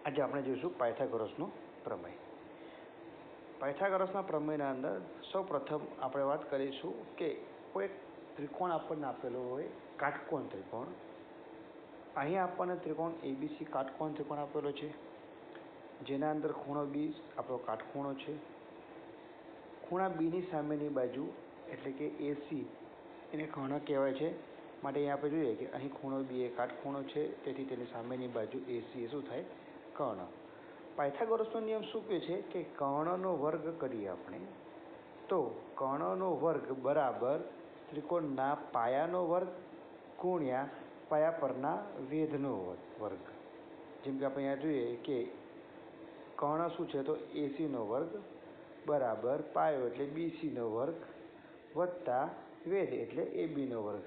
આજે આપણે જોઈશું પાયથાગોરસનો પ્રમેય. પાયથાગોરસના પ્રમેયના અંદર સૌ પ્રથમ આપણે વાત કરીશું કે કોઈ ત્રિકોણ આપણને આપેલો હોય, કાટકોણ ત્રિકોણ. અહીંયા આપણને ત્રિકોણ એબીસી કાટકોણ ત્રિકોણ આપેલો છે, જેના અંદર ખૂણો બી આપણો કાટખૂણો છે. ખૂણા બીની સામેની બાજુ એટલે કે એસી એને કર્ણ કહેવાય છે. માટે અહીંયા આપણે જોઈએ કે અહીં ખૂણો બી એ કાટખૂણો છે, તેથી તેની સામેની બાજુ એસી એ શું થાય? કર્ણ. પાયથાગોરસનો નિયમ શું કહે છે કે કર્ણનો વર્ગ કરીએ આપણે તો કર્ણનો વર્ગ બરાબર ત્રિકોણના પાયાનો વર્ગ ગુણ્યા પાયા પરના વેધનો વર્ગ. જેમ કે આપણે અહીંયા જોઈએ કે કર્ણ શું છે તો એસીનો વર્ગ બરાબર પાયો એટલે બીસીનો વર્ગ વત્તા વેધ એટલે એબીનો વર્ગ.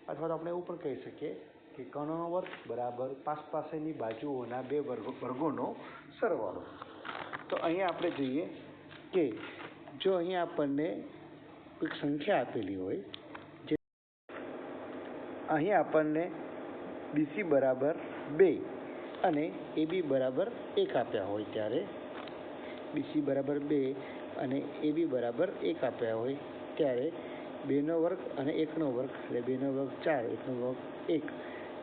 અથવા તો આપણે એવું પણ કહી શકીએ કે કર્ણનો વર્ગ બરાબર પાસેની બાજુઓના બે વર્ગોનો સરવાળો. તો અહીંયા આપણે જોઈએ કે જો અહીંયા આપણને એક સંખ્યા આપેલી હોય, જે અહીં આપણને બીસી બરાબર 2 અને એબી બરાબર 1 આપ્યા હોય, ત્યારે બીસી બરાબર 2 અને એબી બરાબર 1 આપ્યા હોય ત્યારે 2નો વર્ગ અને 1નો વર્ગ એટલે 2નો વર્ગ 4, 1નો વર્ગ 1,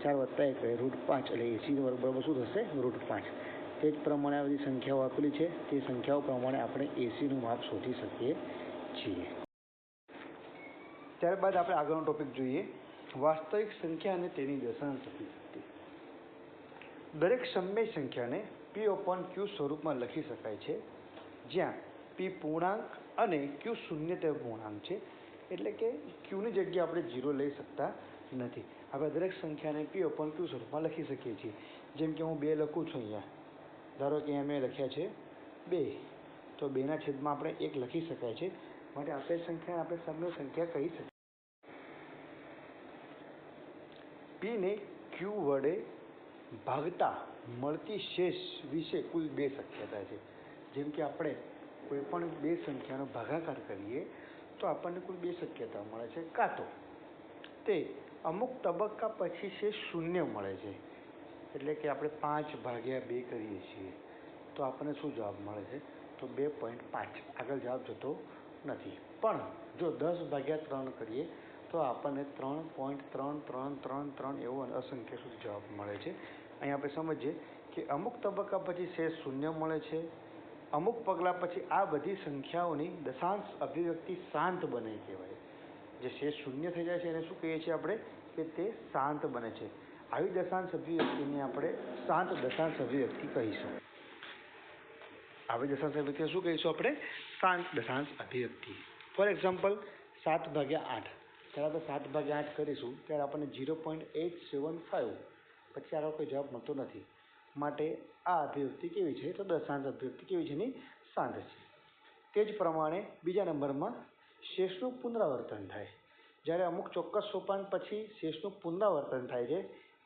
4 વત્તા 1 એટલે √5 એટલે એસીનો વર્ગ બરાબર શું થશે? √5. તે જ પ્રમાણે આ બધી સંખ્યાઓ આપેલી છે, તે સંખ્યાઓ પ્રમાણે આપણે એસીનું માપ શોધી શકીએ છીએ. ત્યારબાદ આપણે આગળનો ટોપિક જોઈએ, વાસ્તવિક સંખ્યા અને તેની દશાંશ અભિવ્યક્તિ. દરેક સમય સંખ્યાને P/Q સ્વરૂપમાં લખી શકાય છે, જ્યાં P પૂર્ણાંક અને Q શૂન્યતમ પૂર્ણાંક છે. એટલે કે Qની જગ્યાએ આપણે 0 લઈ શકતા નથી. આપણે દરેક સંખ્યાને P/Q સ્વરૂપમાં લખી શકીએ છીએ. જેમ કે હું 2 લખું છું અહીંયા, ધારો કે અહીંયા મેં લખ્યા છે 2, તો 2ના છેદમાં આપણે 1 લખી શકાય છે. માટે આપેલ સંખ્યાને આપણે સમય સંખ્યા કહી શકીએ. Pને Q વડે ભાગતા મળતી શેષ વિશે કુલ 2 શક્યતા છે. જેમ કે આપણે કોઈ પણ 2 સંખ્યાનો ભાગાકાર કરીએ તો આપણને કુલ 2 શક્યતા મળે છે. કાં તો તે અમુક તબક્કા પછી શેષ શૂન્ય મળે છે, એટલે કે આપણે 5/2 કરીએ છીએ તો આપણને શું જવાબ મળે છે? તો 2.5. આગળ જવાબ જતો નથી. પણ જો 10/3 કરીએ તો આપણને 3.3333 એવો અસંખ્ય સુધી જવાબ મળે છે. અહીં આપણે સમજીએ કે અમુક તબક્કા પછી શેષ શૂન્ય મળે છે, અમુક પગલાં પછી આ બધી સંખ્યાઓની દશાંશ અભિવ્યક્તિ શાંત બને કહેવાય. જે શેષ શૂન્ય થઈ જાય છે એને શું કહીએ છીએ આપણે? કે તે શાંત બને છે. આવી દશાંશ અભિવ્યક્તિને આપણે શાંત દશાંશ અભિવ્યક્તિ કહીશું. આવી દશાંશ અભિવ્યક્તિને શું કહીશું આપણે? શાંત દશાંશ અભિવ્યક્તિ. For example 7/8. ત્યારે આપણે 7/8 કરીશું ત્યારે આપણને 0.875 પછી આગળ કોઈ જવાબ મળતો નથી. માટે આ અભિવ્યક્તિ કેવી છે? તો દશાંશ અભિવ્યક્તિ કેવી છે? એની શાંત છે. તે જ પ્રમાણે બીજા નંબરમાં શેષનું પુનરાવર્તન થાય. જ્યારે અમુક ચોક્કસ સોપાન પછી શેષનું પુનરાવર્તન થાય છે,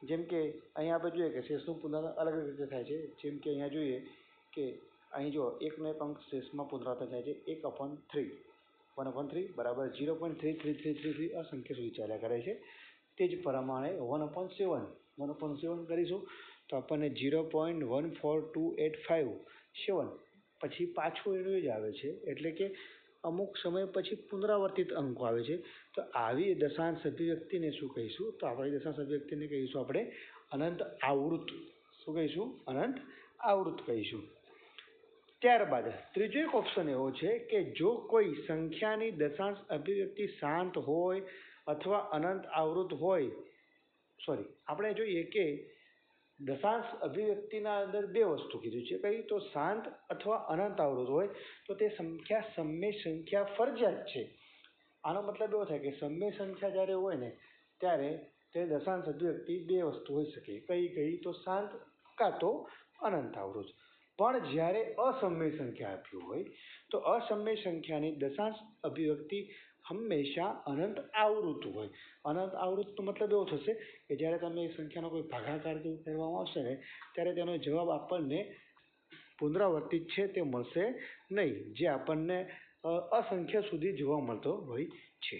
જેમ કે અહીંયા આપણે જોઈએ કે શેષનું પુનરાવર્તન અલગ અલગ રીતે થાય છે. જેમ કે અહીંયા જોઈએ કે અહીં જો એકનો એક અંક શેષમાં પુનરાવર્તન થાય છે 1/3. 1/3 બરાબર 0.3333 અસંખ્ય સુધી ચાલ્યા કરે છે. તે જ પ્રમાણે 1/7 કરીશું તો આપણને 0.14285 પછી પાછું એનું જ આવે છે. એટલે કે અમુક સમય પછી પુનરાવર્તિત અંકો આવે છે. તો આવી દશાંશ અભિવ્યક્તિને શું કહીશું? તો આપણી દશાંશ અભિવ્યક્તિને કહીશું આપણે અનંત આવૃત. શું કહીશું? અનંત આવૃત કહીશું. ત્યારબાદ ત્રીજો એક ઓપ્શન એવો છે કે જો કોઈ સંખ્યાની દશાંશ અભિવ્યક્તિ શાંત હોય અથવા અનંત આવૃત હોય, આપણે જોઈએ કે દશાંશ અભિવ્યક્તિના અંદર 2 વસ્તુ કીધું છે. કઈ? તો શાંત અથવા અનંત આવૃત હોય તો તે સંખ્યા સમય સંખ્યા ફરજિયાત છે. આનો મતલબ એવો થાય કે સમય સંખ્યા જ્યારે હોય ને ત્યારે તે દશાંશ અભિવ્યક્તિ 2 વસ્તુ હોઈ શકે. કઈ? તો શાંત કાં તો અનંત આવૃત. પણ જ્યારે અસમય સંખ્યા આપ્યું હોય તો અસમય સંખ્યાની દશાંશ અભિવ્યક્તિ હંમેશા અનંત આવૃત હોય. અનંત આવૃતનો મતલબ એવો થશે કે જ્યારે તમે એ સંખ્યાનો કોઈ ભાગાકાર કરવામાં આવશે ને ત્યારે તેનો જવાબ આપણને પુનરાવર્તિત છે તે મળશે નહીં, જે આપણને અસંખ્ય સુધી જોવા મળતો હોય છે.